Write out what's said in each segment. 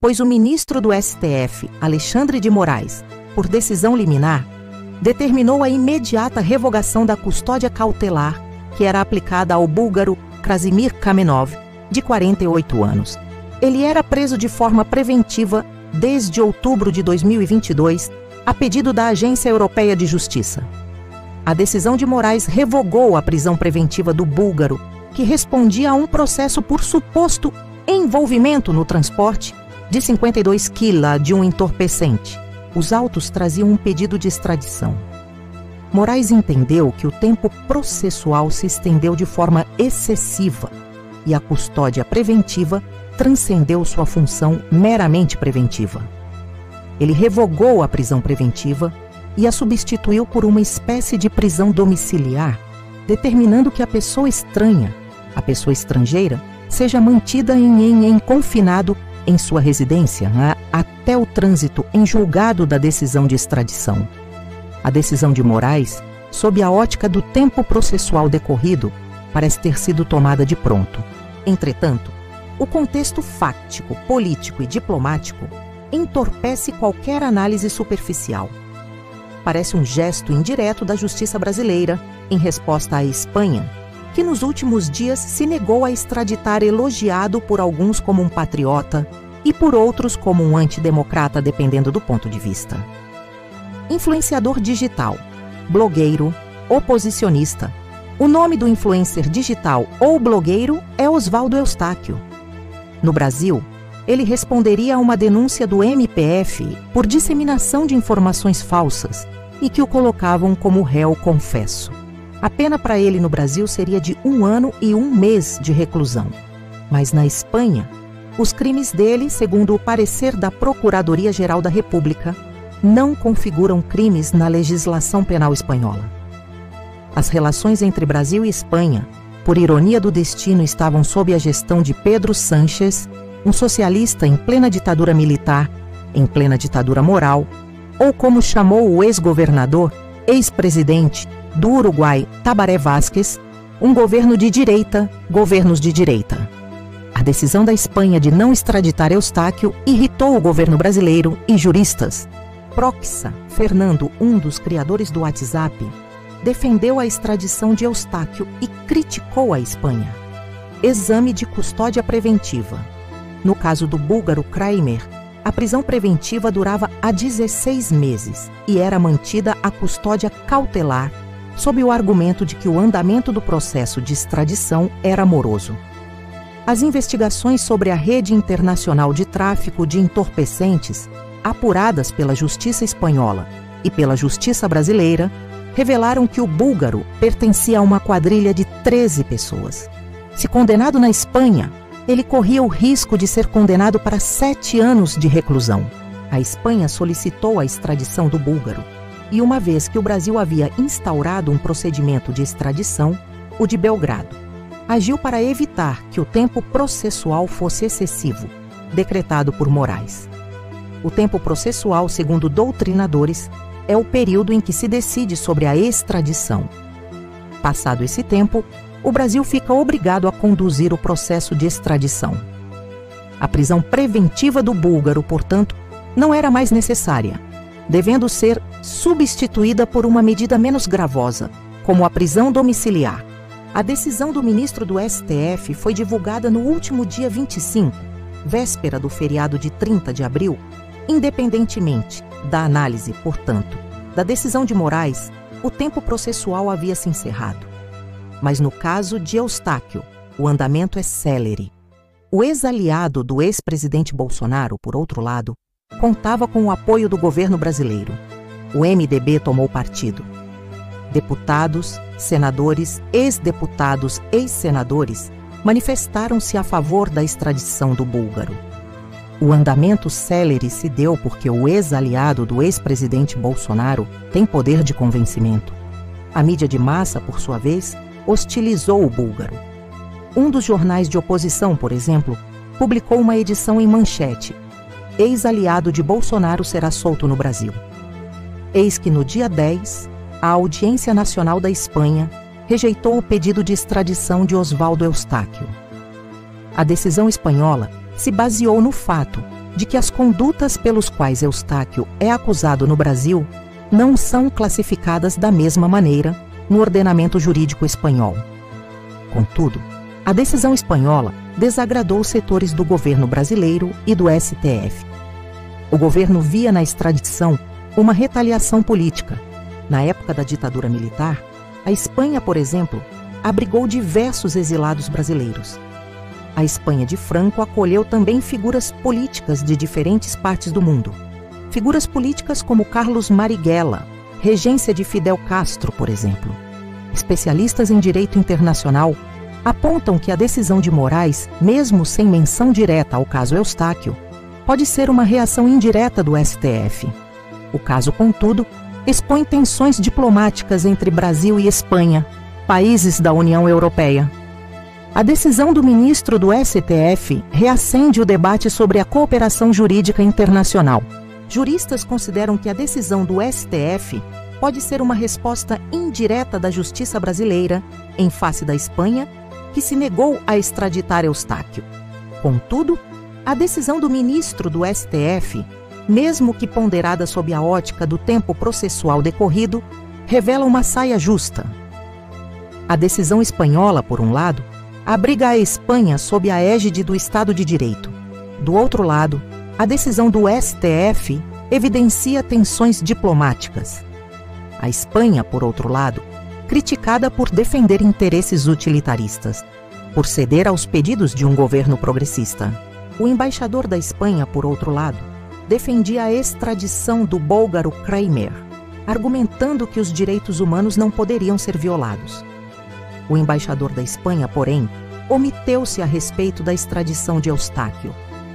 pois o ministro do STF, Alexandre de Moraes, por decisão liminar, determinou a imediata revogação da custódia cautelar que era aplicada ao búlgaro Krasimir Kamenov, de 48 anos. Ele era preso de forma preventiva desde outubro de 2022, a pedido da Agência Europeia de Justiça. A decisão de Moraes revogou a prisão preventiva do búlgaro, que respondia a um processo por suposto envolvimento no transporte de 52 quilos de um entorpecente. Os autos traziam um pedido de extradição. Moraes entendeu que o tempo processual se estendeu de forma excessiva e a custódia preventiva transcendeu sua função meramente preventiva. Ele revogou a prisão preventiva e a substituiu por uma espécie de prisão domiciliar, determinando que a pessoa estranha, a pessoa estrangeira, seja mantida em confinado em sua residência até o trânsito em julgado da decisão de extradição. A decisão de Moraes, sob a ótica do tempo processual decorrido, parece ter sido tomada de pronto. Entretanto, o contexto fáctico, político e diplomático entorpece qualquer análise superficial. Parece um gesto indireto da justiça brasileira em resposta à Espanha, que nos últimos dias se negou a extraditar elogiado por alguns como um patriota e por outros como um antidemocrata, dependendo do ponto de vista. Influenciador digital, blogueiro, oposicionista. O nome do influencer digital ou blogueiro é Oswaldo Eustáquio. No Brasil, ele responderia a uma denúncia do MPF por disseminação de informações falsas e que o colocavam como réu confesso. A pena para ele no Brasil seria de 1 ano e 1 mês de reclusão. Mas na Espanha, os crimes dele, segundo o parecer da Procuradoria-Geral da República, não configuram crimes na legislação penal espanhola. As relações entre Brasil e Espanha, por ironia do destino, estavam sob a gestão de Pedro Sánchez, um socialista em plena ditadura militar, em plena ditadura moral, ou como chamou o ex-governador, ex-presidente do Uruguai, Tabaré Vázquez, um governo de direita, governos de direita. A decisão da Espanha de não extraditar Eustáquio irritou o governo brasileiro e juristas. Proxa Fernando, um dos criadores do WhatsApp, defendeu a extradição de Eustáquio e criticou a Espanha. Exame de custódia preventiva. No caso do búlgaro Kramer, a prisão preventiva durava há 16 meses e era mantida a custódia cautelar, sob o argumento de que o andamento do processo de extradição era moroso. As investigações sobre a rede internacional de tráfico de entorpecentes, apuradas pela Justiça espanhola e pela Justiça brasileira, revelaram que o búlgaro pertencia a uma quadrilha de 13 pessoas. Se condenado na Espanha, ele corria o risco de ser condenado para 7 anos de reclusão. A Espanha solicitou a extradição do búlgaro, e uma vez que o Brasil havia instaurado um procedimento de extradição, o de Belgrado, agiu para evitar que o tempo processual fosse excessivo, decretado por Moraes. O tempo processual, segundo doutrinadores, é o período em que se decide sobre a extradição. Passado esse tempo, o Brasil fica obrigado a conduzir o processo de extradição. A prisão preventiva do búlgaro, portanto, não era mais necessária, devendo ser substituída por uma medida menos gravosa, como a prisão domiciliar. A decisão do ministro do STF foi divulgada no último dia 25, véspera do feriado de 30 de abril, independentemente da análise, portanto, da decisão de Moraes, o tempo processual havia se encerrado. Mas no caso de Eustáquio, o andamento é célere. O ex-aliado do ex-presidente Bolsonaro, por outro lado, contava com o apoio do governo brasileiro. O MDB tomou partido. Deputados, senadores, ex-deputados, ex-senadores manifestaram-se a favor da extradição do búlgaro. O andamento célere se deu porque o ex-aliado do ex-presidente Bolsonaro tem poder de convencimento. A mídia de massa, por sua vez, hostilizou o búlgaro. Um dos jornais de oposição, por exemplo, publicou uma edição em manchete: ex-aliado de Bolsonaro será solto no Brasil. Eis que no dia 10, a Audiência Nacional da Espanha rejeitou o pedido de extradição de Oswaldo Eustáquio. A decisão espanhola se baseou no fato de que as condutas pelos quais Eustáquio é acusado no Brasil não são classificadas da mesma maneira no ordenamento jurídico espanhol. Contudo, a decisão espanhola desagradou os setores do governo brasileiro e do STF. O governo via na extradição uma retaliação política. Na época da ditadura militar, a Espanha, por exemplo, abrigou diversos exilados brasileiros. A Espanha de Franco acolheu também figuras políticas de diferentes partes do mundo. Figuras políticas como Carlos Marighella, regência de Fidel Castro, por exemplo. Especialistas em direito internacional apontam que a decisão de Moraes, mesmo sem menção direta ao caso Eustáquio, pode ser uma reação indireta do STF. O caso, contudo, expõe tensões diplomáticas entre Brasil e Espanha, países da União Europeia. A decisão do ministro do STF reacende o debate sobre a cooperação jurídica internacional. Juristas consideram que a decisão do STF pode ser uma resposta indireta da justiça brasileira em face da Espanha, que se negou a extraditar Eustáquio. Contudo, a decisão do ministro do STF, mesmo que ponderada sob a ótica do tempo processual decorrido, revela uma saia justa. A decisão espanhola, por um lado, abriga a Espanha sob a égide do Estado de Direito. Do outro lado, a decisão do STF evidencia tensões diplomáticas. A Espanha, por outro lado, criticada por defender interesses utilitaristas, por ceder aos pedidos de um governo progressista. O embaixador da Espanha, por outro lado, defendia a extradição do búlgaro Kramer, argumentando que os direitos humanos não poderiam ser violados. O embaixador da Espanha, porém, omiteu-se a respeito da extradição de Eustáquio.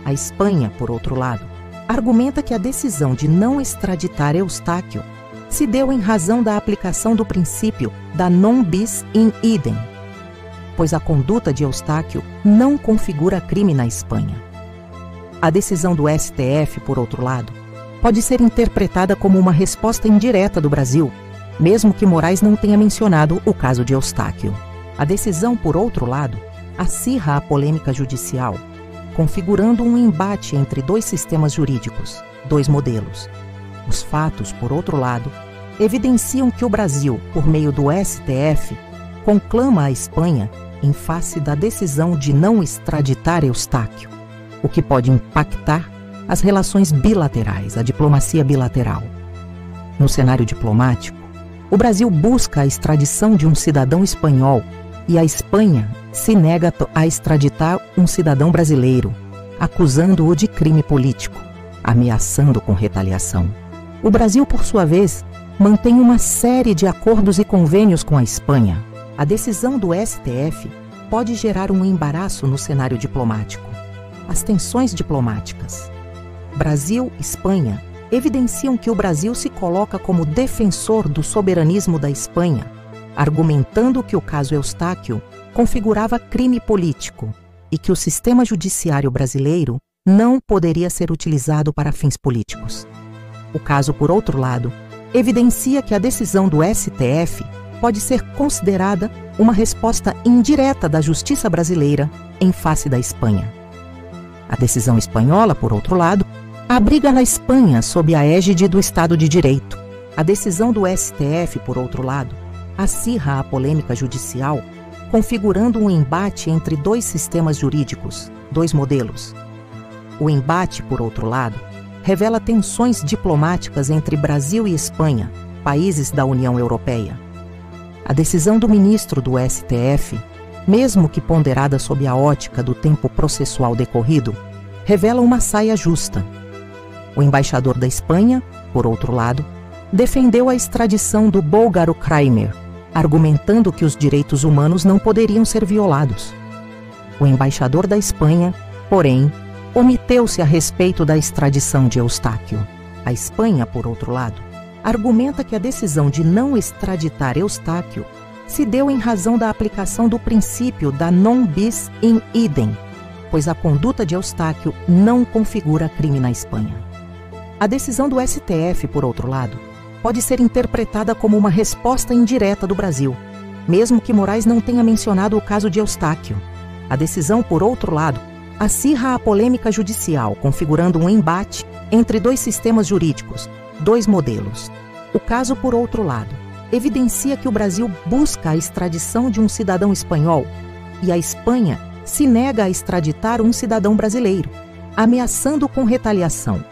A Espanha, por outro lado, argumenta que a decisão de não extraditar Eustáquio se deu em razão da aplicação do princípio da non bis in idem, pois a conduta de Eustáquio não configura crime na Espanha. A decisão do STF, por outro lado, pode ser interpretada como uma resposta indireta do Brasil, mesmo que Moraes não tenha mencionado o caso de Eustáquio. A decisão, por outro lado, acirra a polêmica judicial, configurando um embate entre dois sistemas jurídicos, dois modelos. Os fatos, por outro lado, evidenciam que o Brasil, por meio do STF, conclama a Espanha em face da decisão de não extraditar Eustáquio, o que pode impactar as relações bilaterais, a diplomacia bilateral. No cenário diplomático, o Brasil busca a extradição de um cidadão espanhol e a Espanha se nega a extraditar um cidadão brasileiro, acusando-o de crime político, ameaçando com retaliação. O Brasil, por sua vez, mantém uma série de acordos e convênios com a Espanha. A decisão do STF pode gerar um embaraço no cenário diplomático. As tensões diplomáticas Brasil e Espanha evidenciam que o Brasil se coloca como defensor do soberanismo da Espanha, argumentando que o caso Eustáquio configurava crime político e que o sistema judiciário brasileiro não poderia ser utilizado para fins políticos. O caso, por outro lado, evidencia que a decisão do STF pode ser considerada uma resposta indireta da justiça brasileira em face da Espanha. A decisão espanhola, por outro lado, abriga na Espanha sob a égide do Estado de Direito. A decisão do STF, por outro lado, acirra a polêmica judicial, configurando um embate entre dois sistemas jurídicos, dois modelos. O embate, por outro lado, revela tensões diplomáticas entre Brasil e Espanha, países da União Europeia. A decisão do ministro do STF, mesmo que ponderada sob a ótica do tempo processual decorrido, revela uma saia justa. O embaixador da Espanha, por outro lado, defendeu a extradição do búlgaro Kramer, argumentando que os direitos humanos não poderiam ser violados. O embaixador da Espanha, porém, omiteu-se a respeito da extradição de Eustáquio. A Espanha, por outro lado, argumenta que a decisão de não extraditar Eustáquio se deu em razão da aplicação do princípio da non bis in idem, pois a conduta de Eustáquio não configura crime na Espanha. A decisão do STF, por outro lado, pode ser interpretada como uma resposta indireta do Brasil, mesmo que Moraes não tenha mencionado o caso de Eustáquio. A decisão, por outro lado, acirra a polêmica judicial, configurando um embate entre dois sistemas jurídicos, dois modelos. O caso, por outro lado, evidencia que o Brasil busca a extradição de um cidadão espanhol e a Espanha se nega a extraditar um cidadão brasileiro, ameaçando com retaliação.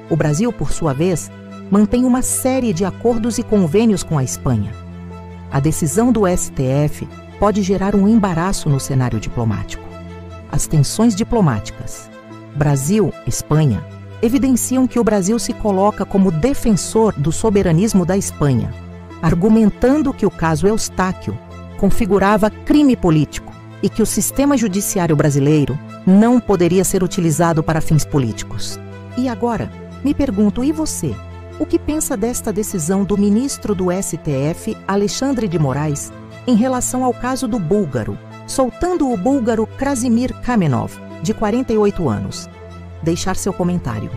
O Brasil, por sua vez, mantém uma série de acordos e convênios com a Espanha. A decisão do STF pode gerar um embaraço no cenário diplomático. As tensões diplomáticas Brasil-Espanha evidenciam que o Brasil se coloca como defensor do soberanismo da Espanha, argumentando que o caso Eustáquio configurava crime político e que o sistema judiciário brasileiro não poderia ser utilizado para fins políticos. E agora, me pergunto, e você? O que pensa desta decisão do ministro do STF, Alexandre de Moraes, em relação ao caso do búlgaro, soltando o búlgaro Krasimir Kamenov, de 48 anos? Deixar seu comentário.